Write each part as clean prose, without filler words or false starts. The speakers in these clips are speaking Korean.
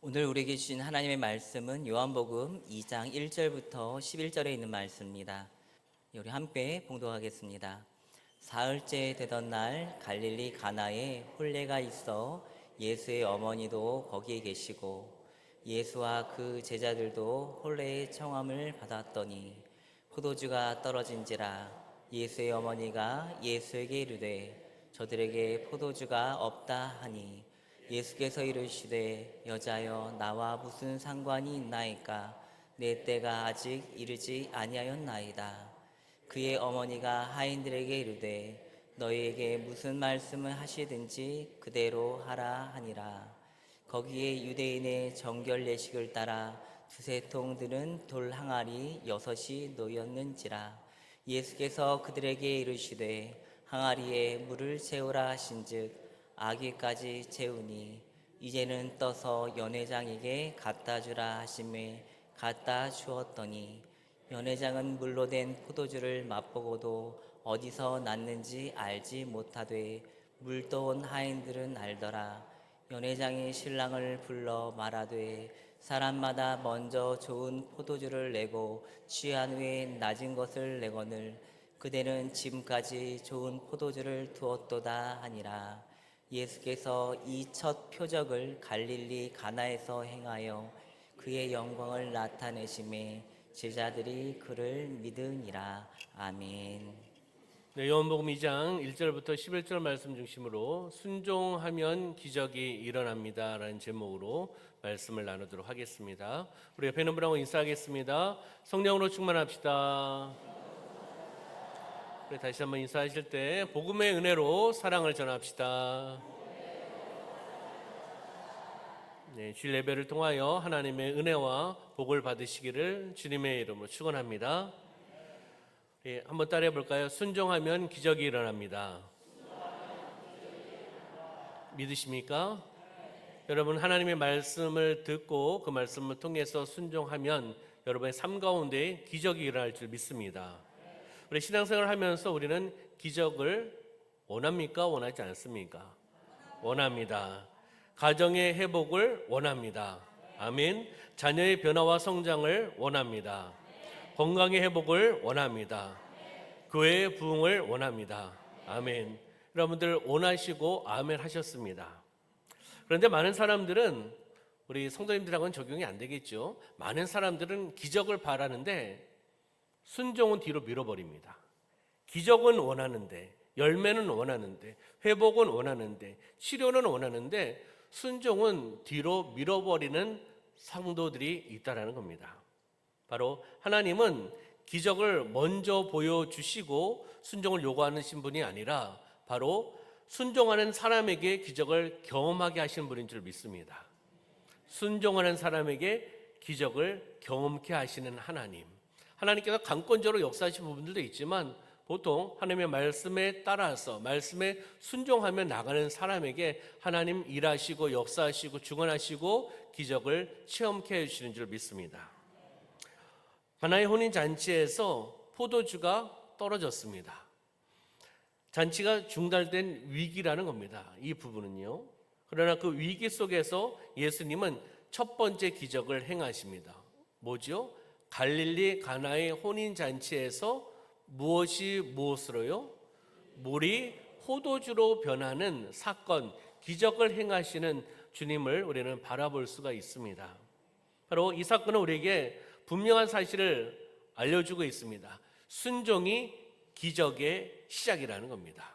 오늘 우리에게 주신 하나님의 말씀은 요한복음 2장 1절부터 11절에 있는 말씀입니다. 우리 함께 봉독하겠습니다. 사흘째 되던 날 갈릴리 가나에 혼례가 있어 예수의 어머니도 거기에 계시고 예수와 그 제자들도 혼례의 청함을 받았더니 포도주가 떨어진지라. 예수의 어머니가 예수에게 이르되 저들에게 포도주가 없다 하니 예수께서 이르시되 여자여 나와 무슨 상관이 있나이까? 내 때가 아직 이르지 아니하였나이다. 그의 어머니가 하인들에게 이르되 너희에게 무슨 말씀을 하시든지 그대로 하라 하니라. 거기에 유대인의 정결 예식을 따라 두세 통 드는 돌 항아리 6이 놓였는지라. 예수께서 그들에게 이르시되 항아리에 물을 채우라 하신즉 아기까지 채우니 이제는 떠서 연회장에게 갖다 주라 하심에 갖다 주었더니 연회장은 물로 된 포도주를 맛보고도 어디서 났는지 알지 못하되 물 떠온 하인들은 알더라. 연회장이 신랑을 불러 말하되 사람마다 먼저 좋은 포도주를 내고 취한 후에 낮은 것을 내거늘 그대는 지금까지 좋은 포도주를 두었도다 하니라. 예수께서 이 첫 표적을 갈릴리 가나에서 행하여 그의 영광을 나타내심에 제자들이 그를 믿으니라. 아멘. 네, 요한복음 2장 1절부터 11절 말씀 중심으로 순종하면 기적이 일어납니다 라는 제목으로 말씀을 나누도록 하겠습니다. 우리 옆에 있는 분하고 인사하겠습니다. 성령으로 충만합시다. 우리 다시 한번 인사하실 때 복음의 은혜로 사랑을 전합시다. 네, 주일 예배를 통하여 하나님의 은혜와 복을 받으시기를 주님의 이름으로 축원합니다. 네, 한번 따라해 볼까요? 순종하면 기적이 일어납니다. 믿으십니까? 여러분, 하나님의 말씀을 듣고 그 말씀을 통해서 순종하면 여러분의 삶 가운데 기적이 일어날 줄 믿습니다. 우리 신앙생활을 하면서 우리는 기적을 원합니까? 원하지 않습니까? 원합니다. 가정의 회복을 원합니다. 아멘. 자녀의 변화와 성장을 원합니다. 건강의 회복을 원합니다. 교회의 부흥을 원합니다. 아멘. 여러분들 원하시고 아멘 하셨습니다. 그런데 많은 사람들은 우리 성도님들하고는 적용이 안 되겠죠. 많은 사람들은 기적을 바라는데 순종은 뒤로 밀어버립니다. 기적은 원하는데, 열매는 원하는데, 회복은 원하는데, 치료는 원하는데 순종은 뒤로 밀어버리는 성도들이 있다라는 겁니다. 바로 하나님은 기적을 먼저 보여주시고 순종을 요구하시는 분이 아니라 바로 순종하는 사람에게 기적을 경험하게 하시는 분인 줄 믿습니다. 순종하는 사람에게 기적을 경험케 하시는 하나님. 하나님께서 강권적으로 역사하시는 부분들도 있지만 보통 하나님의 말씀에 따라서 말씀에 순종하며 나가는 사람에게 하나님 일하시고 역사하시고 주관하시고 기적을 체험케 해주시는 줄 믿습니다. 가나의 혼인잔치에서 포도주가 떨어졌습니다. 잔치가 중단된 위기라는 겁니다. 이 부분은요. 그러나 그 위기 속에서 예수님은 첫 번째 기적을 행하십니다. 뭐죠? 갈릴리 가나의 혼인잔치에서 무엇이 무엇으로요? 물이 포도주로 변하는 사건, 기적을 행하시는 주님을 우리는 바라볼 수가 있습니다. 바로 이 사건은 우리에게 분명한 사실을 알려주고 있습니다. 순종이 기적의 시작이라는 겁니다.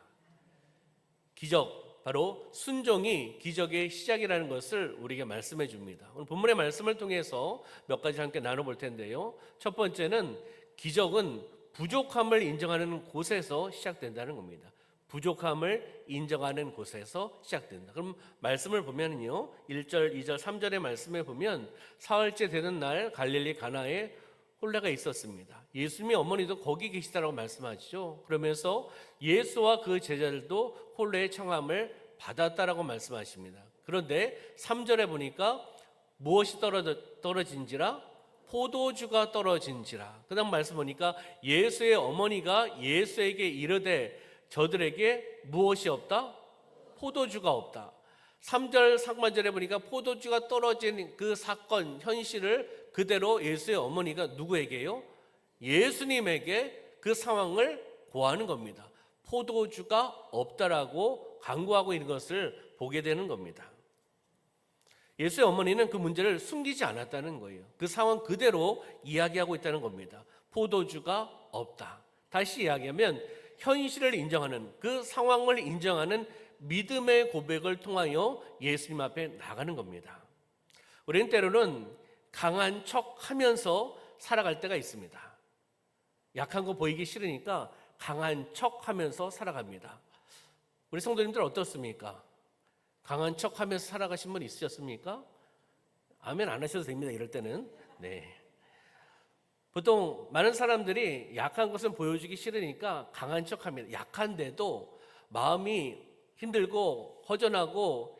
기적, 바로 순종이 기적의 시작이라는 것을 우리에게 말씀해 줍니다. 오늘 본문의 말씀을 통해서 몇 가지 함께 나눠볼 텐데요. 첫 번째는 기적은 부족함을 인정하는 곳에서 시작된다는 겁니다. 부족함을 인정하는 곳에서 시작된다. 그럼 말씀을 보면요. 1절, 2절, 3절의 말씀에 보면 사흘째 되는 날 갈릴리 가나에 혼례가 있었습니다. 예수님의 어머니도 거기 계시다라고 말씀하시죠. 그러면서 예수와 그 제자들도 혼례의 청함을 받았다라고 말씀하십니다. 그런데 3절에 보니까 무엇이 떨어진지라? 포도주가 떨어진지라. 그 다음 말씀 보니까 예수의 어머니가 예수에게 이르되 저들에게 무엇이 없다? 포도주가 없다. 3절 상반절에 보니까 포도주가 떨어진 그 사건 현실을 그대로 예수의 어머니가 누구에게요? 예수님에게 그 상황을 고하는 겁니다. 포도주가 없다라고 간구하고 있는 것을 보게 되는 겁니다. 예수의 어머니는 그 문제를 숨기지 않았다는 거예요. 그 상황 그대로 이야기하고 있다는 겁니다. 포도주가 없다. 다시 이야기하면 현실을 인정하는, 그 상황을 인정하는 믿음의 고백을 통하여 예수님 앞에 나가는 겁니다. 우리는 때로는 강한 척 하면서 살아갈 때가 있습니다. 약한 거 보이기 싫으니까 강한 척 하면서 살아갑니다. 우리 성도님들 어떻습니까? 강한 척 하면서 살아가신 분 있으셨습니까? 아멘 안 하셔도 됩니다. 이럴 때는. 네. 보통 많은 사람들이 약한 것을 보여주기 싫으니까 강한 척 합니다. 약한데도 마음이 힘들고 허전하고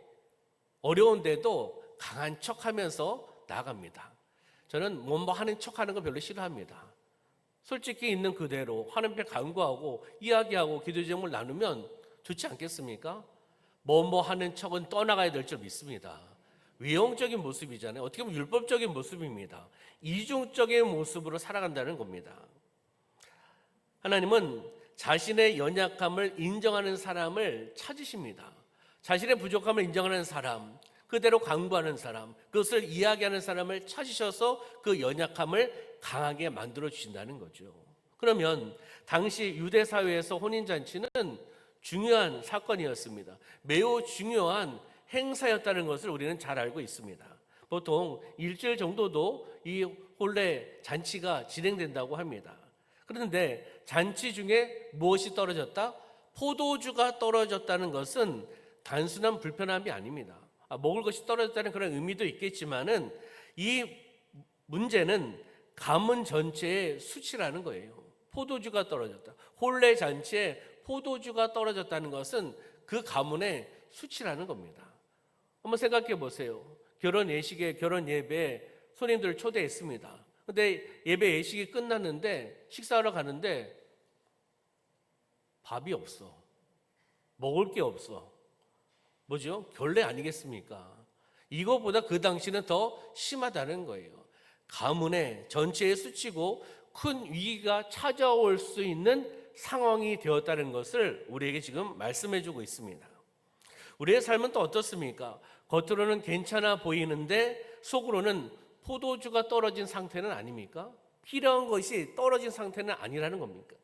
어려운데도 강한 척 하면서 나아갑니다. 저는 뭐 하는 척 하는 거 별로 싫어합니다. 솔직히 있는 그대로 하나님께 간구하고 이야기하고 기도 제목을 나누면 좋지 않겠습니까? 뭐 하는 척은 떠나가야 될 줄 믿습니다. 외형적인 모습이잖아요. 어떻게 보면 율법적인 모습입니다. 이중적인 모습으로 살아간다는 겁니다. 하나님은 자신의 연약함을 인정하는 사람을 찾으십니다. 자신의 부족함을 인정하는 사람, 그대로 간구하는 사람, 그것을 이야기하는 사람을 찾으셔서 그 연약함을 강하게 만들어 주신다는 거죠. 그러면 당시 유대 사회에서 혼인잔치는 중요한 사건이었습니다. 매우 중요한 행사였다는 것을 우리는 잘 알고 있습니다. 보통 일주일 정도도 이 혼례 잔치가 진행된다고 합니다. 그런데 잔치 중에 무엇이 떨어졌다? 포도주가 떨어졌다는 것은 단순한 불편함이 아닙니다. 먹을 것이 떨어졌다는 그런 의미도 있겠지만은 이 문제는 가문 전체의 수치라는 거예요. 포도주가 떨어졌다. 혼례 잔치에 포도주가 떨어졌다는 것은 그 가문의 수치라는 겁니다. 한번 생각해 보세요. 결혼 예식에, 결혼 예배에 손님들을 초대했습니다. 근데 예배 예식이 끝났는데 식사하러 가는데 밥이 없어. 먹을 게 없어. 뭐죠? 결례 아니겠습니까? 이거보다 그 당시는 더 심하다는 거예요. 가문의 전체에 수치고 큰 위기가 찾아올 수 있는 상황이 되었다는 것을 우리에게 지금 말씀해 주고 있습니다. 우리의 삶은 또 어떻습니까? 겉으로는 괜찮아 보이는데 속으로는 포도주가 떨어진 상태는 아닙니까? 필요한 것이 떨어진 상태는 아니라는 겁니까?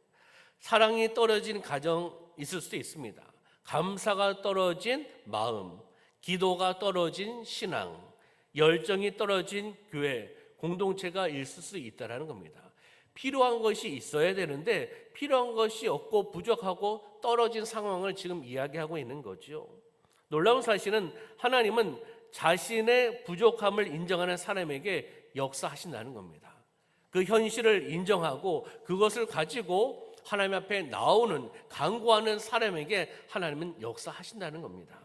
사랑이 떨어진 가정 있을 수도 있습니다. 감사가 떨어진 마음, 기도가 떨어진 신앙, 열정이 떨어진 교회, 공동체가 있을 수 있다는 겁니다. 필요한 것이 있어야 되는데 필요한 것이 없고 부족하고 떨어진 상황을 지금 이야기하고 있는 거죠. 놀라운 사실은 하나님은 자신의 부족함을 인정하는 사람에게 역사하신다는 겁니다. 그 현실을 인정하고 그것을 가지고 하나님 앞에 나오는 간구하는 사람에게 하나님은 역사하신다는 겁니다.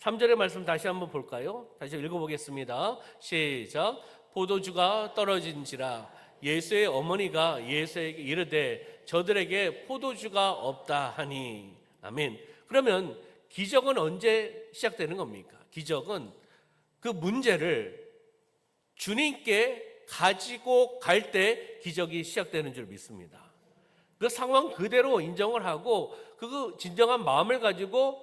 3절의 말씀 다시 한번 볼까요? 다시 읽어보겠습니다. 시작. 포도주가 떨어진지라 예수의 어머니가 예수에게 이르되 저들에게 포도주가 없다 하니. 아멘. 그러면 기적은 언제 시작되는 겁니까? 기적은 그 문제를 주님께 가지고 갈 때 기적이 시작되는 줄 믿습니다. 그 상황 그대로 인정을 하고 그 진정한 마음을 가지고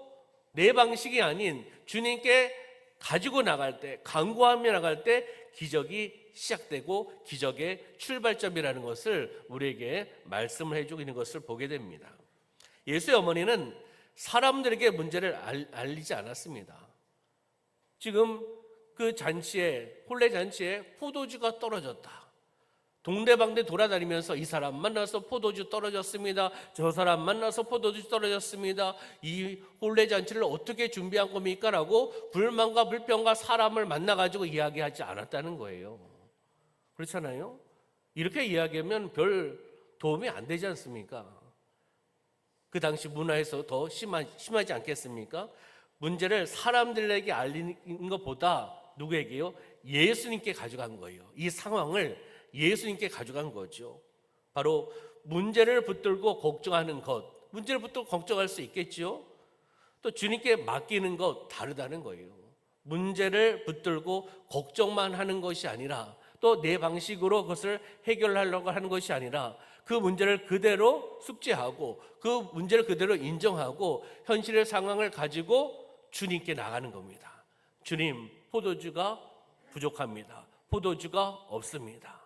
내 방식이 아닌 주님께 가지고 나갈 때, 간구하며 나갈 때 기적이 시작되고 기적의 출발점이라는 것을 우리에게 말씀을 해주고 있는 것을 보게 됩니다. 예수의 어머니는 사람들에게 문제를 알리지 않았습니다. 지금 그 잔치에, 혼례 잔치에 포도주가 떨어졌다. 동네방네 돌아다니면서 이 사람 만나서 포도주 떨어졌습니다. 저 사람 만나서 포도주 떨어졌습니다. 이 혼례 잔치를 어떻게 준비한 겁니까? 라고 불만과 불평과 사람을 만나가지고 이야기하지 않았다는 거예요. 그렇잖아요? 이렇게 이야기하면 별 도움이 안 되지 않습니까? 그 당시 문화에서 더 심하지 않겠습니까? 문제를 사람들에게 알리는 것보다 누구에게요? 예수님께 가져간 거예요. 이 상황을 예수님께 가져간 거죠. 바로 문제를 붙들고 걱정하는 것. 문제를 붙들고 걱정할 수 있겠죠. 또 주님께 맡기는 것 다르다는 거예요. 문제를 붙들고 걱정만 하는 것이 아니라 또 내 방식으로 그것을 해결하려고 하는 것이 아니라 그 문제를 그대로 숙지하고 그 문제를 그대로 인정하고 현실의 상황을 가지고 주님께 나가는 겁니다. 주님, 포도주가 부족합니다. 포도주가 없습니다.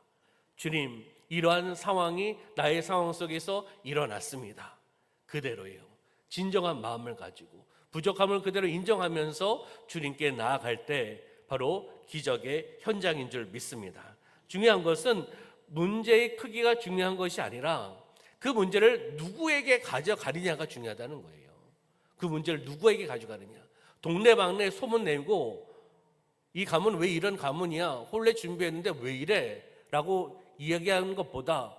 주님, 이러한 상황이 나의 상황 속에서 일어났습니다. 그대로예요. 진정한 마음을 가지고 부족함을 그대로 인정하면서 주님께 나아갈 때 바로 기적의 현장인 줄 믿습니다. 중요한 것은 문제의 크기가 중요한 것이 아니라 그 문제를 누구에게 가져가느냐가 중요하다는 거예요. 그 문제를 누구에게 가져가느냐. 동네방네 소문내고 이 가문 왜 이런 가문이야? 혼례 준비했는데 왜 이래? 라고 이야기하는 것보다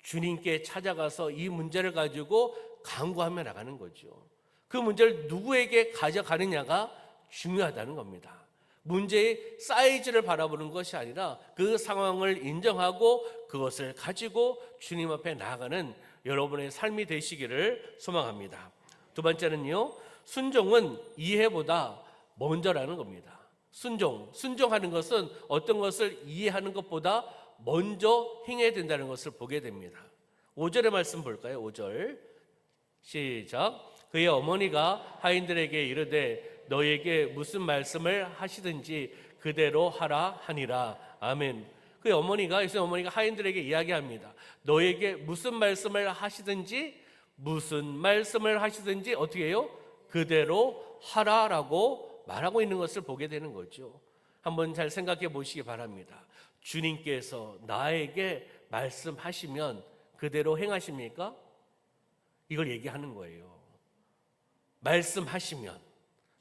주님께 찾아가서 이 문제를 가지고 간구하며 나가는 거죠. 그 문제를 누구에게 가져가느냐가 중요하다는 겁니다. 문제의 사이즈를 바라보는 것이 아니라 그 상황을 인정하고 그것을 가지고 주님 앞에 나아가는 여러분의 삶이 되시기를 소망합니다. 두 번째는요, 순종은 이해보다 먼저라는 겁니다. 순종하는 것은 어떤 것을 이해하는 것보다 먼저 행해야 된다는 것을 보게 됩니다. 5절의 말씀 볼까요? 5절 시작. 그의 어머니가 하인들에게 이르되 너에게 무슨 말씀을 하시든지 그대로 하라 하니라. 아멘. 그의 어머니가 예수님 어머니가 하인들에게 이야기합니다. 너에게 무슨 말씀을 하시든지 어떻게 해요? 그대로 하라라고 말하고 있는 것을 보게 되는 거죠. 한번 잘 생각해 보시기 바랍니다. 주님께서 나에게 말씀하시면 그대로 행하십니까? 이걸 얘기하는 거예요. 말씀하시면,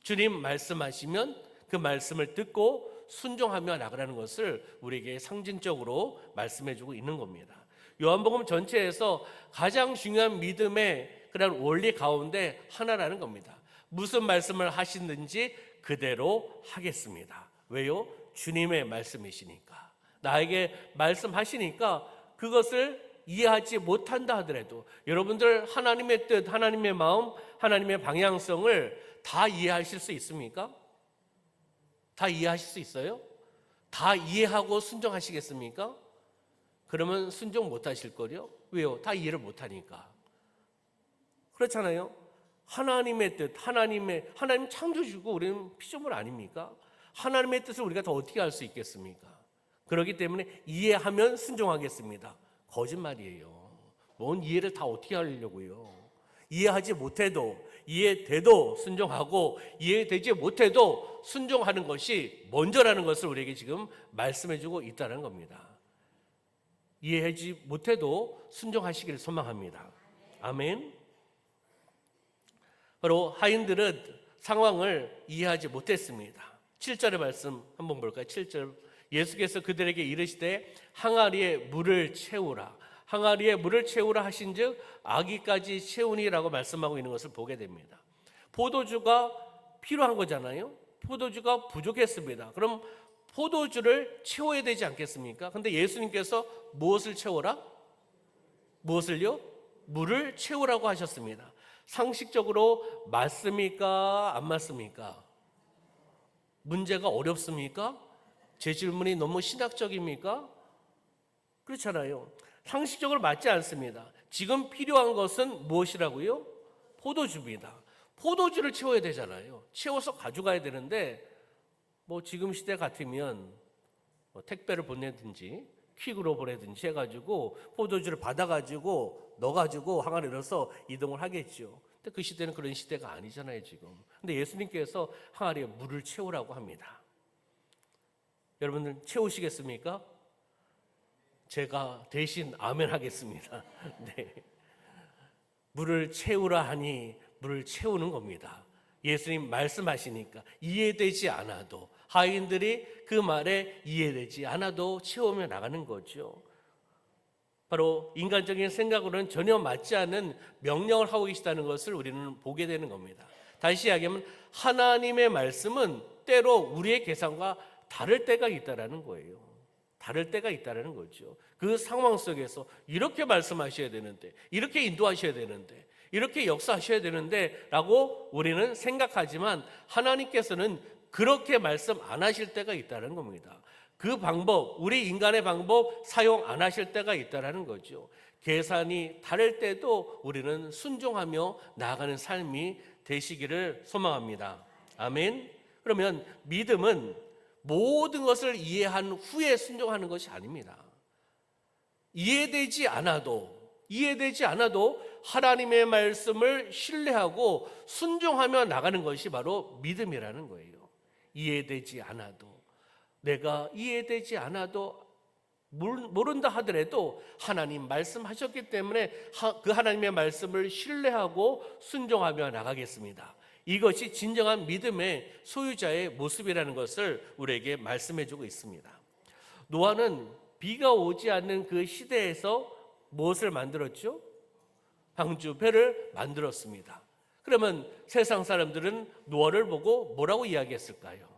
주님 말씀하시면 그 말씀을 듣고 순종하며 나가라는 것을 우리에게 상징적으로 말씀해주고 있는 겁니다. 요한복음 전체에서 가장 중요한 믿음의 그런 원리 가운데 하나라는 겁니다. 무슨 말씀을 하시는지 그대로 하겠습니다. 왜요? 주님의 말씀이시니까. 나에게 말씀하시니까 그것을 이해하지 못한다 하더라도 여러분들 하나님의 뜻, 하나님의 마음, 하나님의 방향성을 다 이해하실 수 있습니까? 다 이해하실 수 있어요? 다 이해하고 순종하시겠습니까? 그러면 순종 못 하실 거요? 왜요? 다 이해를 못 하니까. 그렇잖아요. 하나님의 뜻, 하나님 창조주고 우리는 피조물 아닙니까? 하나님의 뜻을 우리가 더 어떻게 알 수 있겠습니까? 그렇기 때문에 이해하면 순종하겠습니다. 거짓말이에요. 뭔 이해를 다 어떻게 하려고요? 이해하지 못해도 이해돼도 순종하고 이해되지 못해도 순종하는 것이 먼저라는 것을 우리에게 지금 말씀해주고 있다는 겁니다. 이해하지 못해도 순종하시기를 소망합니다. 아멘. 바로 하인들은 상황을 이해하지 못했습니다. 7절의 말씀 한번 볼까요? 7절. 예수께서 그들에게 이르시되 항아리에 물을 채우라. 항아리에 물을 채우라 하신즉 아기까지 채우니라고 말씀하고 있는 것을 보게 됩니다. 포도주가 필요한 거잖아요. 포도주가 부족했습니다. 그럼 포도주를 채워야 되지 않겠습니까? 근데 예수님께서 무엇을 채워라? 무엇을요? 물을 채우라고 하셨습니다. 상식적으로 맞습니까? 안 맞습니까? 문제가 어렵습니까? 제 질문이 너무 신학적입니까? 그렇잖아요. 상식적으로 맞지 않습니다. 지금 필요한 것은 무엇이라고요? 포도주입니다. 포도주를 채워야 되잖아요. 채워서 가져가야 되는데 지금 시대 같으면 택배를 보내든지 퀵으로 보내든지 해가지고 포도주를 받아가지고 넣어가지고 항아리에 넣어서 이동을 하겠죠. 근데 그 시대는 그런 시대가 아니잖아요 지금. 근데 예수님께서 항아리에 물을 채우라고 합니다. 여러분들 채우시겠습니까? 제가 대신 아멘 하겠습니다. 네. 물을 채우라 하니 물을 채우는 겁니다. 예수님 말씀하시니까 이해되지 않아도 하인들이 그 말에 이해되지 않아도 채우며 나가는 거죠. 바로 인간적인 생각으로는 전혀 맞지 않는 명령을 하고 계시다는 것을 우리는 보게 되는 겁니다. 다시 이야기하면 하나님의 말씀은 때로 우리의 계산과 다를 때가 있다라는 거예요. 다를 때가 있다라는 거죠. 그 상황 속에서 이렇게 말씀하셔야 되는데, 이렇게 인도하셔야 되는데, 이렇게 역사하셔야 되는데 라고 우리는 생각하지만 하나님께서는 그렇게 말씀 안 하실 때가 있다는 겁니다. 그 방법, 우리 인간의 방법 사용 안 하실 때가 있다는 거죠. 계산이 다를 때도 우리는 순종하며 나아가는 삶이 되시기를 소망합니다. 아멘. 그러면 믿음은 모든 것을 이해한 후에 순종하는 것이 아닙니다. 이해되지 않아도 하나님의 말씀을 신뢰하고 순종하며 나가는 것이 바로 믿음이라는 거예요. 내가 이해되지 않아도 모른다 하더라도 하나님 말씀하셨기 때문에 그 하나님의 말씀을 신뢰하고 순종하며 나가겠습니다. 이것이 진정한 믿음의 소유자의 모습이라는 것을 우리에게 말씀해 주고 있습니다. 노아는 비가 오지 않는 그 시대에서 무엇을 만들었죠? 방주배를 만들었습니다. 그러면 세상 사람들은 노아를 보고 뭐라고 이야기했을까요?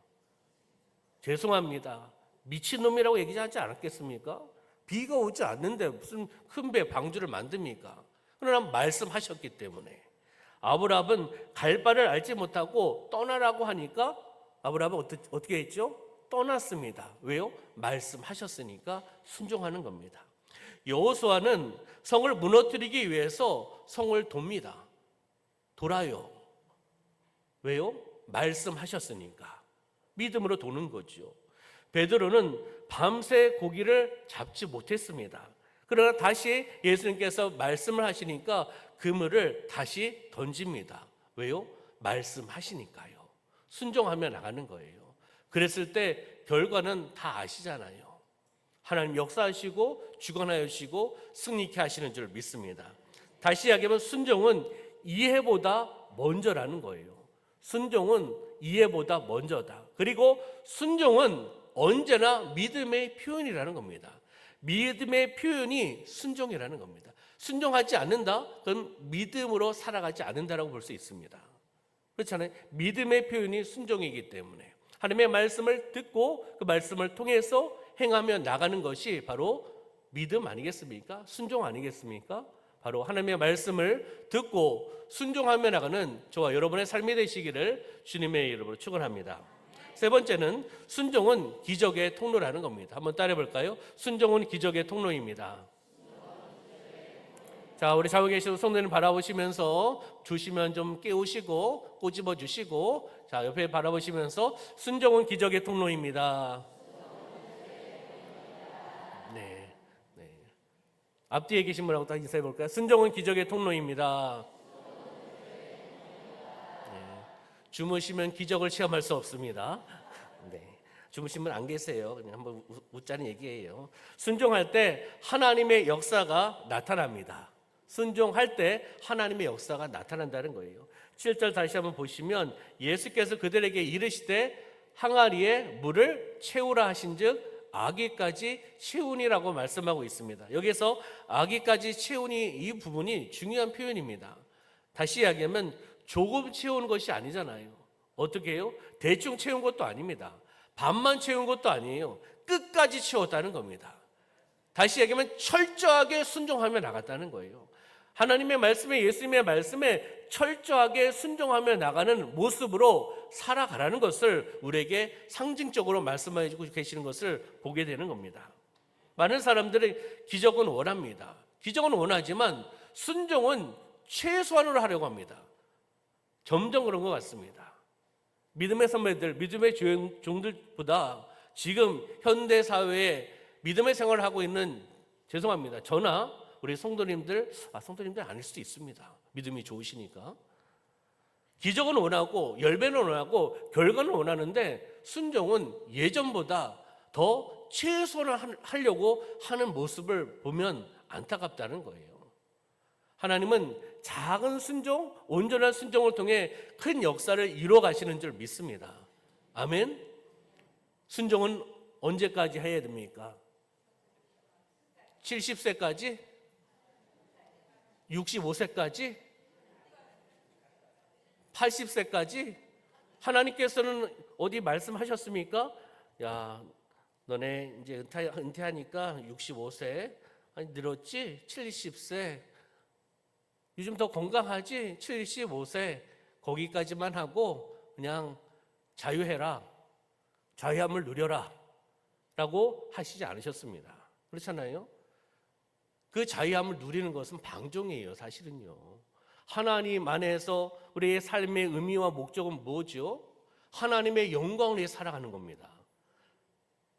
죄송합니다, 미친놈이라고 얘기하지 않았겠습니까? 비가 오지 않는데 무슨 큰 배 방주를 만듭니까? 그러나 말씀하셨기 때문에. 아브라함은 갈 바를 알지 못하고 떠나라고 하니까 아브라함은 어떻게 했죠? 떠났습니다. 왜요? 말씀하셨으니까 순종하는 겁니다. 여호수아는 성을 무너뜨리기 위해서 성을 돕니다. 돌아요. 왜요? 말씀하셨으니까. 믿음으로 도는 거죠. 베드로는 밤새 고기를 잡지 못했습니다. 그러나 다시 예수님께서 말씀을 하시니까 그물을 다시 던집니다. 왜요? 말씀하시니까요. 순종하며 나가는 거예요. 그랬을 때 결과는 다 아시잖아요. 하나님 역사하시고 주관하시고 승리케 하시는 줄 믿습니다. 다시 이야기하면 순종은 이해보다 먼저라는 거예요. 순종은 이해보다 먼저다. 그리고 순종은 언제나 믿음의 표현이라는 겁니다. 믿음의 표현이 순종이라는 겁니다. 순종하지 않는다? 그럼 믿음으로 살아가지 않는다라고 볼 수 있습니다. 그렇잖아요. 믿음의 표현이 순종이기 때문에 하나님의 말씀을 듣고 그 말씀을 통해서 행하며 나가는 것이 바로 믿음 아니겠습니까? 순종 아니겠습니까? 바로 하나님의 말씀을 듣고 순종하며 나가는 저와 여러분의 삶이 되시기를 주님의 이름으로 축원합니다. 세 번째는 순종은 기적의 통로라는 겁니다. 한번 따라해 볼까요? 순종은 기적의 통로입니다. 자, 우리 좌우에 계신 성도님 바라보시면서 주시면 좀 깨우시고 꼬집어 주시고, 자, 옆에 바라보시면서 순종은 기적의 통로입니다. 네. 앞뒤에 계신 분하고 딱 인사해 볼까요? 순종은 기적의 통로입니다. 주무시면 기적을 체험할 수 없습니다. 네. 주무시면 안 계세요. 그냥 한번 웃자는 얘기예요. 순종할 때 하나님의 역사가 나타납니다. 순종할 때 하나님의 역사가 나타난다는 거예요. 7절 다시 한번 보시면 예수께서 그들에게 이르시되 항아리에 물을 채우라 하신즉 아기까지 채우니라고 말씀하고 있습니다. 여기서 아기까지 채우니 이 부분이 중요한 표현입니다. 다시 이야기하면 조금 채우는 것이 아니잖아요. 어떻게 해요? 대충 채운 것도 아닙니다. 반만 채운 것도 아니에요. 끝까지 채웠다는 겁니다. 다시 얘기하면 철저하게 순종하며 나갔다는 거예요. 하나님의 말씀에, 예수님의 말씀에 철저하게 순종하며 나가는 모습으로 살아가라는 것을 우리에게 상징적으로 말씀해 주고 계시는 것을 보게 되는 겁니다. 많은 사람들이 기적은 원합니다. 기적은 원하지만 순종은 최소한으로 하려고 합니다. 점점 그런 것 같습니다. 믿음의 선배들, 믿음의 종들보다 지금 현대 사회에 믿음의 생활을 하고 있는, 죄송합니다, 저나 우리 성도님들 아닐 수도 있습니다. 믿음이 좋으시니까. 기적은 원하고 열매는 원하고 결과는 원하는데 순종은 예전보다 더 최소한을 하려고 하는 모습을 보면 안타깝다는 거예요. 하나님은 작은 순종, 온전한 순종을 통해 큰 역사를 이루어 가시는 줄 믿습니다. 아멘. 순종은 언제까지 해야 됩니까? 70세까지? 65세까지? 80세까지? 하나님께서는 어디 말씀하셨습니까? 야, 너네 이제 은퇴하니까 65세, 아니 늘었지? 70세. 요즘 더 건강하지? 75세 거기까지만 하고 그냥 자유해라. 자유함을 누려라. 라고 하시지 않으셨습니다. 그렇잖아요? 그 자유함을 누리는 것은 방종이에요, 사실은요. 하나님 안에서 우리의 삶의 의미와 목적은 뭐죠? 하나님의 영광을 위해 살아가는 겁니다.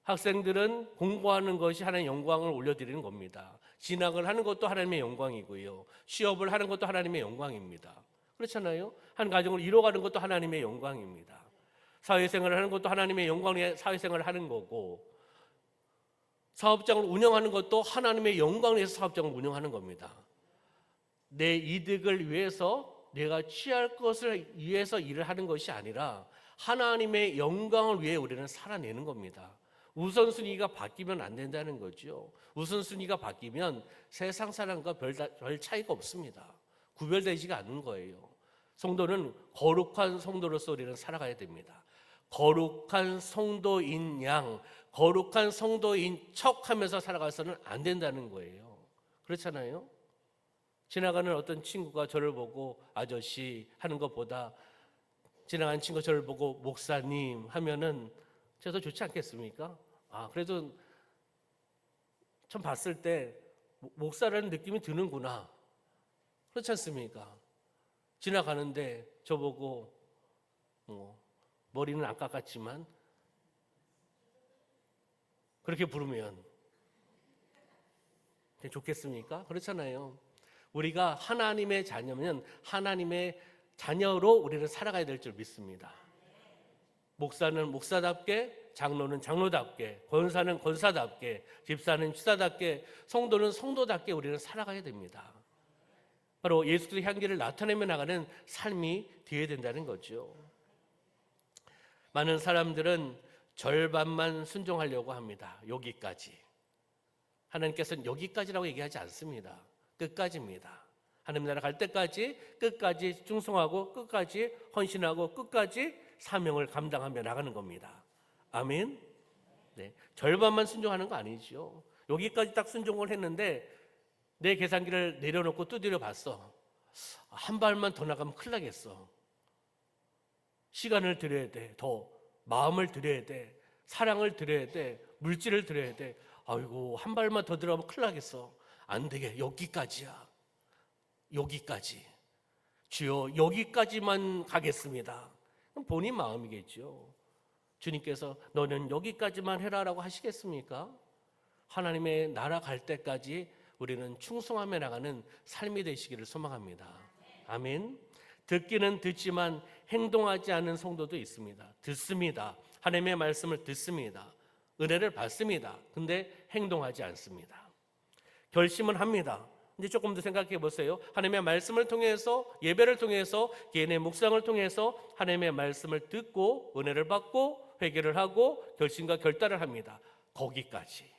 학생들은 공부하는 것이 하나님의 영광을 올려드리는 겁니다. 진학을 하는 것도 하나님의 영광이고요. 취업을 하는 것도 하나님의 영광입니다. 그렇잖아요? 한 가정을 이뤄가는 것도 하나님의 영광입니다. 사회생활을 하는 것도 하나님의 영광 위해 사회생활을 하는 거고, 사업장을 운영하는 것도 하나님의 영광을 위해서 사업장을 운영하는 겁니다. 내 이득을 위해서 내가 취할 것을 위해서 일을 하는 것이 아니라 하나님의 영광을 위해 우리는 살아내는 겁니다. 우선순위가 바뀌면 안 된다는 거죠. 우선순위가 바뀌면 세상 사람과 별 차이가 없습니다. 구별되지가 않는 거예요. 성도는 거룩한 성도로서 우리는 살아가야 됩니다. 거룩한 성도인 양, 거룩한 성도인 척하면서 살아가서는 안 된다는 거예요. 그렇잖아요? 지나가는 어떤 친구가 저를 보고 아저씨 하는 것보다 지나간 친구가 저를 보고 목사님 하면은 제가 더 좋지 않겠습니까? 그래도 참 봤을 때 목사라는 느낌이 드는구나. 그렇지 않습니까? 지나가는데 저보고 머리는 안 깎았지만 그렇게 부르면 좋겠습니까? 그렇잖아요. 우리가 하나님의 자녀면 하나님의 자녀로 우리는 살아가야 될 줄 믿습니다. 목사는 목사답게, 장로는 장로답게, 권사는 권사답게, 집사는 집사답게, 성도는 성도답게 우리는 살아가야 됩니다. 바로 예수 그리스도의 향기를 나타내며 나가는 삶이 되어야 된다는 거죠. 많은 사람들은 절반만 순종하려고 합니다. 여기까지. 하나님께서는 여기까지라고 얘기하지 않습니다. 끝까지입니다. 하나님 나라 갈 때까지 끝까지 충성하고 끝까지 헌신하고 끝까지 사명을 감당하며 나가는 겁니다. 아멘. 네, 절반만 순종하는 거 아니죠. 여기까지 딱 순종을 했는데 내 계산기를 내려놓고 두드려 봤어. 한 발만 더 나가면 큰일 나겠어. 시간을 들여야 돼. 더 마음을 들여야 돼. 사랑을 들여야 돼. 물질을 들여야 돼. 아이고 한 발만 더 들어가면 큰일 나겠어. 안 되게. 여기까지야. 여기까지. 주여 여기까지만 가겠습니다. 그럼 본인 마음이겠죠. 주님께서 너는 여기까지만 해라라고 하시겠습니까? 하나님의 나라 갈 때까지 우리는 충성하며 나가는 삶이 되시기를 소망합니다. 아멘. 듣기는 듣지만 행동하지 않는 성도도 있습니다. 듣습니다. 하나님의 말씀을 듣습니다. 은혜를 받습니다. 근데 행동하지 않습니다. 결심은 합니다. 이제 조금 더 생각해 보세요. 하나님의 말씀을 통해서, 예배를 통해서, 개인의 묵상을 통해서 하나님의 말씀을 듣고 은혜를 받고 회개를 하고 결심과 결단을 합니다. 거기까지.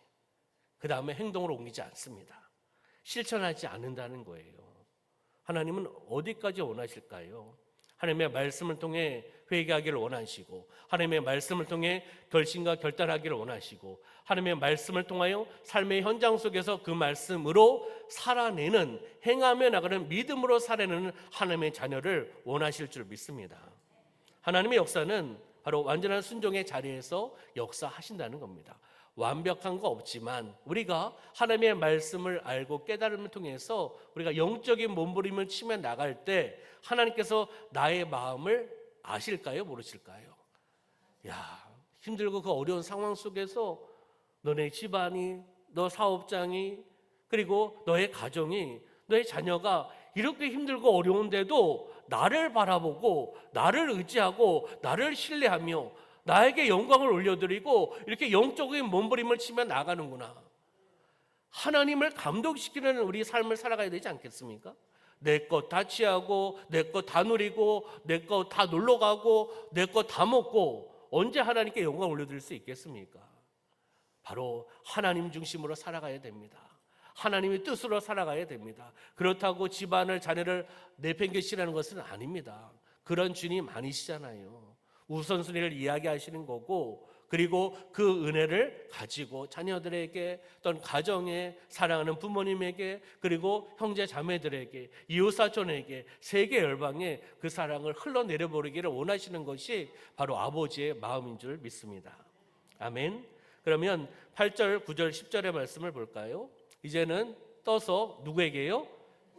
그 다음에 행동으로 옮기지 않습니다. 실천하지 않는다는 거예요. 하나님은 어디까지 원하실까요? 하나님의 말씀을 통해 회개하기를 원하시고, 하나님의 말씀을 통해 결심과 결단하기를 원하시고, 하나님의 말씀을 통하여 삶의 현장 속에서 그 말씀으로 살아내는, 행하며 나가는 믿음으로 살아내는 하나님의 자녀를 원하실 줄 믿습니다. 하나님의 역사는 바로 완전한 순종의 자리에서 역사하신다는 겁니다. 완벽한 거 없지만 우리가 하나님의 말씀을 알고 깨달음을 통해서 우리가 영적인 몸부림을 치며 나갈 때 하나님께서 나의 마음을 아실까요? 모르실까요? 야, 힘들고 그 어려운 상황 속에서 너네 집안이, 너 사업장이, 그리고 너의 가정이, 너의 자녀가 이렇게 힘들고 어려운데도 나를 바라보고 나를 의지하고 나를 신뢰하며 나에게 영광을 올려드리고 이렇게 영적인 몸부림을 치며 나가는구나. 하나님을 감동시키는 우리 삶을 살아가야 되지 않겠습니까? 내 것 다 취하고 내 것 다 누리고 내 것 다 놀러가고 내 것 다 먹고 언제 하나님께 영광 올려드릴 수 있겠습니까? 바로 하나님 중심으로 살아가야 됩니다. 하나님의 뜻으로 살아가야 됩니다. 그렇다고 집안을, 자녀를 내팽개치라는 것은 아닙니다. 그런 주님 아니시잖아요. 우선순위를 이야기하시는 거고 그리고 그 은혜를 가지고 자녀들에게 또는 가정에 사랑하는 부모님에게 그리고 형제 자매들에게 이웃사촌에게 세계 열방에 그 사랑을 흘러내려 버리기를 원하시는 것이 바로 아버지의 마음인 줄 믿습니다. 아멘. 그러면 8절, 9절, 10절의 말씀을 볼까요? 이제는 떠서 누구에게요?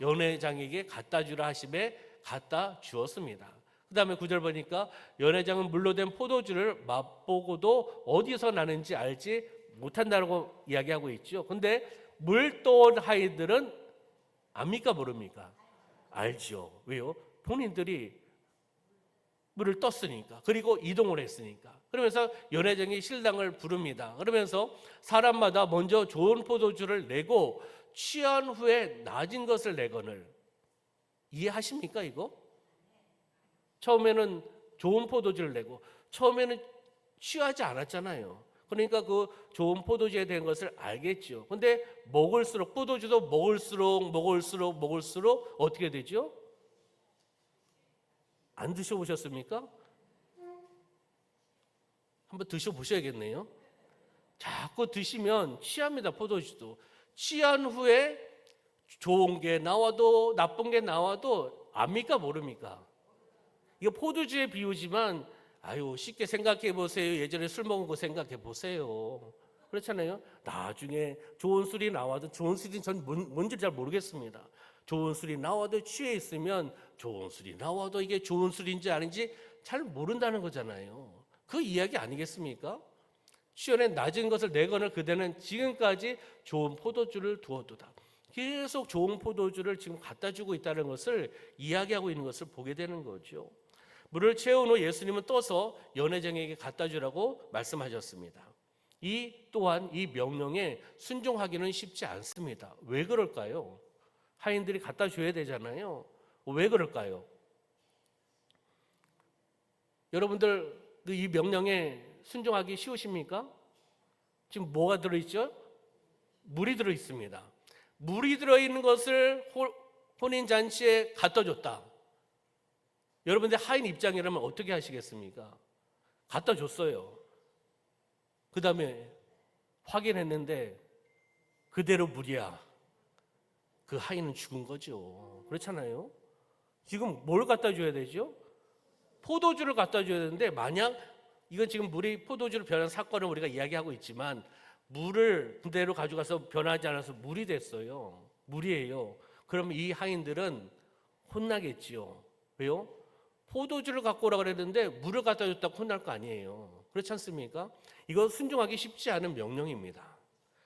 연회장에게 갖다 주라 하심에 갖다 주었습니다. 그 다음에 9절 보니까 연회장은 물로 된 포도주를 맛보고도 어디서 나는지 알지 못한다고 이야기하고 있죠. 근데 물 떠온 아이들은 압니까 모릅니까? 알죠. 왜요? 본인들이 물을 떴으니까, 그리고 이동을 했으니까. 그러면서 연회장이 신랑을 부릅니다. 그러면서 사람마다 먼저 좋은 포도주를 내고 취한 후에 낮은 것을 내거늘. 이해하십니까 이거? 처음에는 좋은 포도주를 내고 처음에는 취하지 않았잖아요. 그러니까 그 좋은 포도주에 대한 것을 알겠죠. 근데 먹을수록, 포도주도 먹을수록 어떻게 되죠? 안 드셔보셨습니까? 한번 드셔보셔야겠네요. 자꾸 드시면 취합니다. 포도주도. 취한 후에 좋은 게 나와도 나쁜 게 나와도 압니까 모릅니까? 이거 포도주에 비유지만 쉽게 생각해 보세요. 예전에 술 먹은 거 생각해 보세요. 그렇잖아요. 나중에 좋은 술이 나와도, 좋은 술이 전 뭔지 잘 모르겠습니다. 좋은 술이 나와도 취해 있으면 좋은 술이 나와도 이게 좋은 술인지 아닌지 잘 모른다는 거잖아요. 그 이야기 아니겠습니까? 취연에 낮은 것을 내거늘 그대는 지금까지 좋은 포도주를 두었도다. 계속 좋은 포도주를 지금 갖다 주고 있다는 것을 이야기하고 있는 것을 보게 되는 거죠. 물을 채운 후 예수님은 떠서 연회장에게 갖다 주라고 말씀하셨습니다. 이 또한 이 명령에 순종하기는 쉽지 않습니다. 왜 그럴까요? 하인들이 갖다 줘야 되잖아요. 왜 그럴까요? 여러분들 이 명령에 순종하기 쉬우십니까? 지금 뭐가 들어있죠? 물이 들어있습니다. 물이 들어있는 것을 혼인잔치에 갖다 줬다. 여러분들 하인 입장이라면 어떻게 하시겠습니까? 갖다 줬어요. 그 다음에 확인했는데 그대로 물이야. 그 하인은 죽은 거죠. 그렇잖아요. 지금 뭘 갖다 줘야 되죠? 포도주를 갖다 줘야 되는데, 만약 이건 지금 물이 포도주로 변한 사건을 우리가 이야기하고 있지만 물을 그대로 가져가서 변하지 않아서 물이 됐어요. 물이에요. 그럼 이 하인들은 혼나겠지요. 왜요? 포도주를 갖고 오라 그랬는데 물을 갖다 줬다고 혼날 거 아니에요. 그렇지 않습니까? 이거 순종하기 쉽지 않은 명령입니다.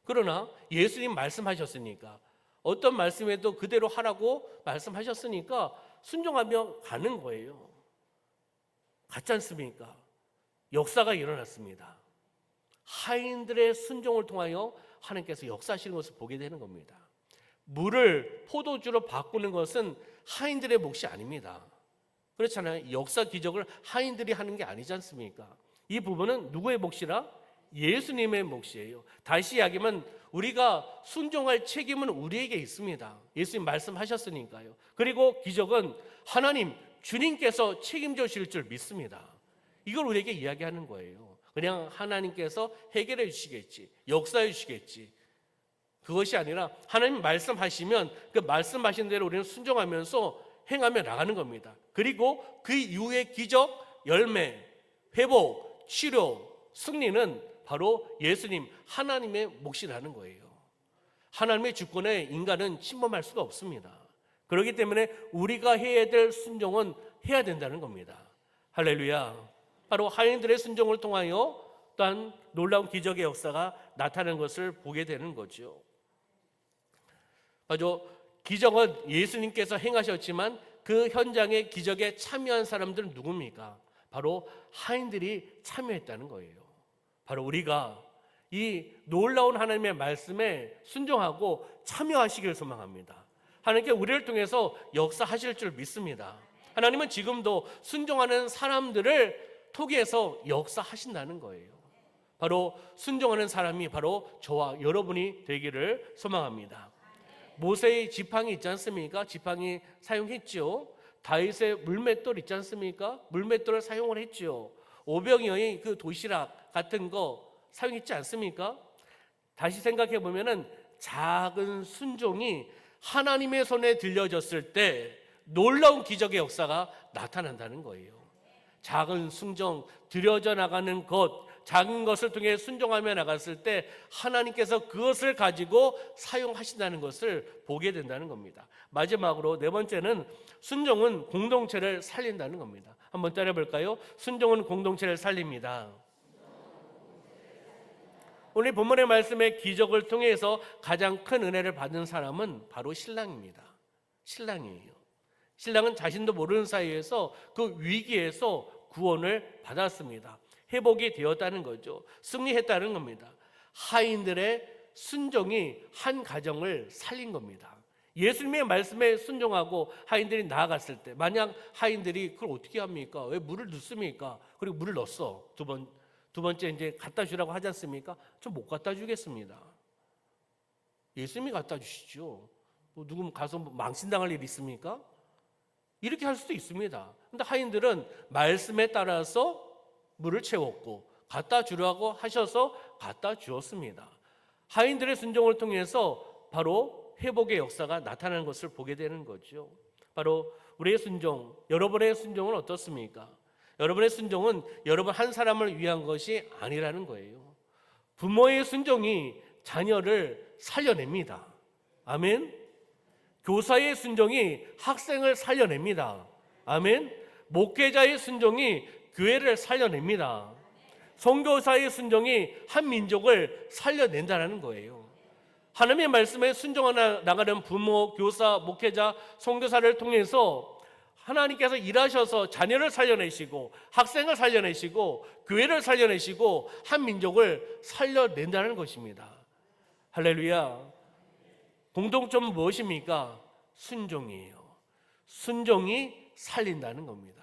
그러나 예수님 말씀하셨으니까, 어떤 말씀에도 그대로 하라고 말씀하셨으니까 순종하며 가는 거예요. 같지 않습니까? 역사가 일어났습니다. 하인들의 순종을 통하여 하나님께서 역사하시는 것을 보게 되는 겁니다. 물을 포도주로 바꾸는 것은 하인들의 몫이 아닙니다. 그렇잖아요. 역사 기적을 하인들이 하는 게 아니지 않습니까? 이 부분은 누구의 몫이라? 예수님의 몫이에요. 다시 이야기하면 우리가 순종할 책임은 우리에게 있습니다. 예수님 말씀하셨으니까요. 그리고 기적은 하나님, 주님께서 책임져 주실 줄 믿습니다. 이걸 우리에게 이야기하는 거예요. 그냥 하나님께서 해결해 주시겠지, 역사해 주시겠지, 그것이 아니라 하나님 말씀하시면 그 말씀하신 대로 우리는 순종하면서 행하며 나가는 겁니다. 그리고 그 이후의 기적, 열매, 회복, 치료, 승리는 바로 예수님, 하나님의 몫이라는 거예요. 하나님의 주권에 인간은 침범할 수가 없습니다. 그렇기 때문에 우리가 해야 될 순종은 해야 된다는 겁니다. 할렐루야. 바로 하인들의 순종을 통하여 또한 놀라운 기적의 역사가 나타나는 것을 보게 되는 거죠. 맞아. 기적은 예수님께서 행하셨지만 그 현장의 기적에 참여한 사람들은 누굽니까? 바로 하인들이 참여했다는 거예요. 바로 우리가 이 놀라운 하나님의 말씀에 순종하고 참여하시길 소망합니다. 하나님께 우리를 통해서 역사하실 줄 믿습니다. 하나님은 지금도 순종하는 사람들을 통해서 역사하신다는 거예요. 바로 순종하는 사람이 바로 저와 여러분이 되기를 소망합니다. 모세의 지팡이 있지 않습니까? 지팡이 사용했죠. 다윗의 물맷돌 있지 않습니까? 물맷돌을 사용을 했죠. 오병이어의 그 도시락 같은 거 사용했지 않습니까? 다시 생각해 보면은 작은 순종이 하나님의 손에 들려졌을 때 놀라운 기적의 역사가 나타난다는 거예요. 작은 순종, 들여져 나가는 것, 작은 것을 통해 순종하며 나갔을 때 하나님께서 그것을 가지고 사용하신다는 것을 보게 된다는 겁니다. 마지막으로 네 번째는 순종은 공동체를 살린다는 겁니다. 한번 따라해 볼까요? 순종은 공동체를 살립니다. 오늘 본문의 말씀의 기적을 통해서 가장 큰 은혜를 받은 사람은 바로 신랑입니다. 신랑이에요. 신랑은 자신도 모르는 사이에서 그 위기에서 구원을 받았습니다. 회복이 되었다는 거죠. 승리했다는 겁니다. 하인들의 순종이 한 가정을 살린 겁니다. 예수님의 말씀에 순종하고 하인들이 나아갔을 때 만약 하인들이 그걸 어떻게 합니까? 왜 물을 넣습니까? 그리고 물을 넣었어. 두 번째 이제 갖다 주라고 하지 않습니까? 좀 못 갖다 주겠습니다. 예수님이 갖다 주시죠. 뭐 누구 가서 망신당할 일 있습니까? 이렇게 할 수도 있습니다. 근데 하인들은 말씀에 따라서 물을 채웠고 갖다 주라고 하셔서 갖다 주었습니다. 하인들의 순종을 통해서 바로 회복의 역사가 나타나는 것을 보게 되는 거죠. 바로 우리의 순종, 여러분의 순종은 어떻습니까? 여러분의 순종은 여러분 한 사람을 위한 것이 아니라는 거예요. 부모의 순종이 자녀를 살려냅니다. 아멘. 교사의 순종이 학생을 살려냅니다. 아멘. 목회자의 순종이 교회를 살려냅니다. 선교사의 순종이 한 민족을 살려낸다는 거예요. 하나님의 말씀에 순종하여 나가는 부모, 교사, 목회자, 선교사를 통해서 하나님께서 일하셔서 자녀를 살려내시고 학생을 살려내시고 교회를 살려내시고 한 민족을 살려낸다는 것입니다. 할렐루야. 공통점은 무엇입니까? 순종이에요. 순종이 살린다는 겁니다.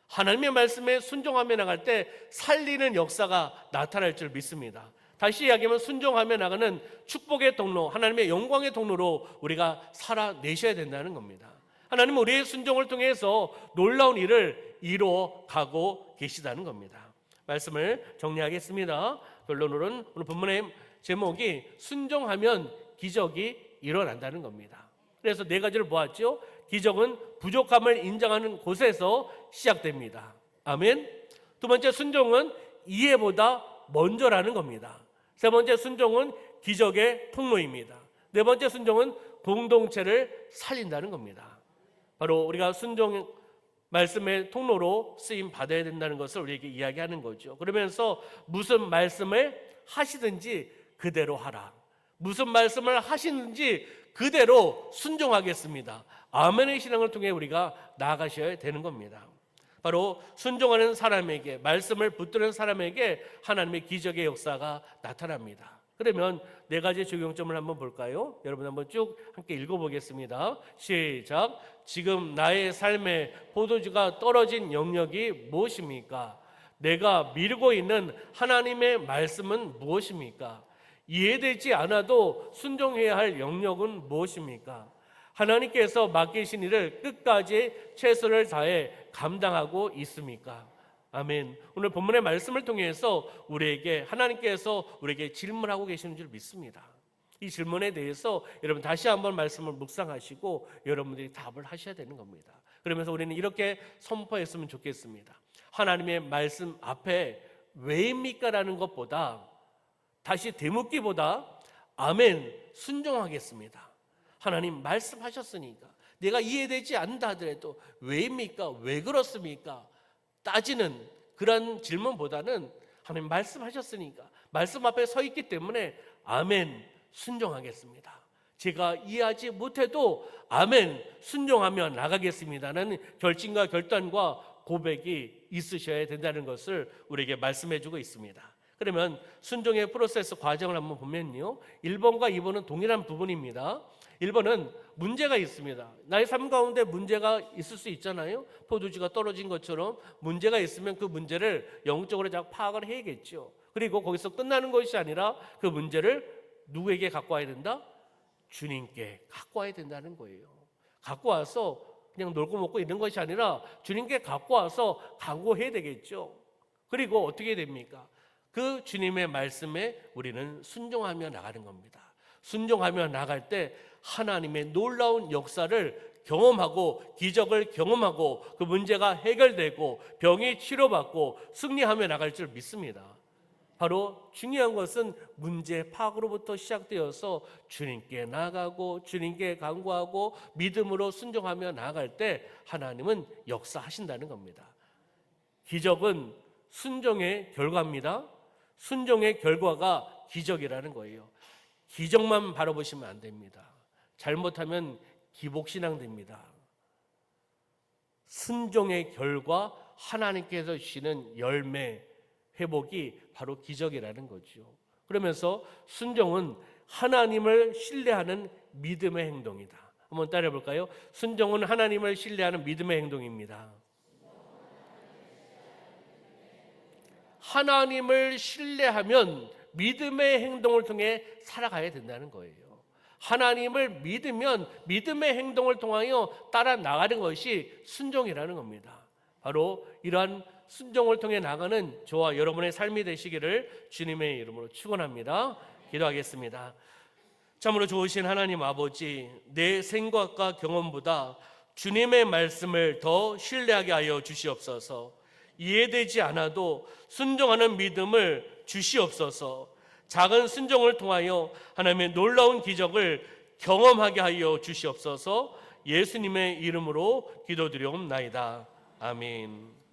하나님의 말씀에 순종하며 나갈 때 살리는 역사가 나타날 줄 믿습니다. 다시 이야기하면 순종하며 나가는 축복의 통로, 하나님의 영광의 통로로 우리가 살아내셔야 된다는 겁니다. 하나님은 우리의 순종을 통해서 놀라운 일을 이루어 가고 계시다는 겁니다. 말씀을 정리하겠습니다. 결론으로는 오늘 본문의 제목이 순종하면 기적이 일어난다는 겁니다. 그래서 네 가지를 보았죠. 기적은 부족함을 인정하는 곳에서 시작됩니다. 아멘. 두 번째, 순종은 이해보다 먼저라는 겁니다. 세 번째, 순종은 기적의 통로입니다. 네 번째, 순종은 공동체를 살린다는 겁니다. 바로 우리가 순종 말씀의 통로로 쓰임 받아야 된다는 것을 우리에게 이야기하는 거죠. 그러면서 무슨 말씀을 하시든지 그대로 하라. 무슨 말씀을 하시는지 그대로 순종하겠습니다. 아멘의 신앙을 통해 우리가 나아가셔야 되는 겁니다. 바로 순종하는 사람에게, 말씀을 붙드는 사람에게 하나님의 기적의 역사가 나타납니다. 그러면 네 가지 적용점을 한번 볼까요? 여러분 한번 쭉 함께 읽어보겠습니다. 시작. 지금 나의 삶에 포도주가 떨어진 영역이 무엇입니까? 내가 미루고 있는 하나님의 말씀은 무엇입니까? 이해되지 않아도 순종해야 할 영역은 무엇입니까? 하나님께서 맡기신 일을 끝까지 최선을 다해 감당하고 있습니까? 아멘. 오늘 본문의 말씀을 통해서 하나님께서 우리에게 질문하고 계시는 줄 믿습니다. 이 질문에 대해서 여러분 다시 한번 말씀을 묵상하시고 여러분들이 답을 하셔야 되는 겁니다. 그러면서 우리는 이렇게 선포했으면 좋겠습니다. 하나님의 말씀 앞에 왜입니까? 라는 것보다 다시 되묻기보다 아멘, 순종하겠습니다. 하나님 말씀하셨으니까 내가 이해되지 않는다 하더라도 왜입니까? 왜 그렇습니까? 따지는 그런 질문보다는 하나님 말씀하셨으니까 말씀 앞에 서 있기 때문에 아멘, 순종하겠습니다. 제가 이해하지 못해도 아멘, 순종하며 나가겠습니다는 결심과 결단과 고백이 있으셔야 된다는 것을 우리에게 말씀해주고 있습니다. 그러면 순종의 프로세스 과정을 한번 보면요, 1번과 2번은 동일한 부분입니다. 1번은 문제가 있습니다. 나의 삶 가운데 문제가 있을 수 있잖아요. 포도주가 떨어진 것처럼 문제가 있으면 그 문제를 영적으로 잘 파악을 해야겠죠. 그리고 거기서 끝나는 것이 아니라 그 문제를 누구에게 갖고 와야 된다? 주님께 갖고 와야 된다는 거예요. 갖고 와서 그냥 놀고 먹고 있는 것이 아니라 주님께 갖고 와서 강구해야 되겠죠. 그리고 어떻게 됩니까? 그 주님의 말씀에 우리는 순종하며 나가는 겁니다. 순종하며 나갈 때 하나님의 놀라운 역사를 경험하고 기적을 경험하고 그 문제가 해결되고 병이 치료받고 승리하며 나갈 줄 믿습니다. 바로 중요한 것은 문제 파악으로부터 시작되어서 주님께 나가고 주님께 간구하고 믿음으로 순종하며 나아갈 때 하나님은 역사하신다는 겁니다. 기적은 순종의 결과입니다. 순종의 결과가 기적이라는 거예요. 기적만 바라보시면 안 됩니다. 잘못하면 기복신앙 됩니다. 순종의 결과 하나님께서 주시는 열매, 회복이 바로 기적이라는 거죠. 그러면서 순종은 하나님을 신뢰하는 믿음의 행동이다. 한번 따라해 볼까요? 순종은 하나님을 신뢰하는 믿음의 행동입니다. 하나님을 신뢰하면 믿음의 행동을 통해 살아가야 된다는 거예요. 하나님을 믿으면 믿음의 행동을 통하여 따라 나가는 것이 순종이라는 겁니다. 바로 이러한 순종을 통해 나가는 저와 여러분의 삶이 되시기를 주님의 이름으로 축원합니다. 기도하겠습니다. 참으로 좋으신 하나님 아버지, 내 생각과 경험보다 주님의 말씀을 더 신뢰하게 하여 주시옵소서. 이해되지 않아도 순종하는 믿음을 주시옵소서. 작은 순종을 통하여 하나님의 놀라운 기적을 경험하게 하여 주시옵소서. 예수님의 이름으로 기도드리옵나이다. 아멘.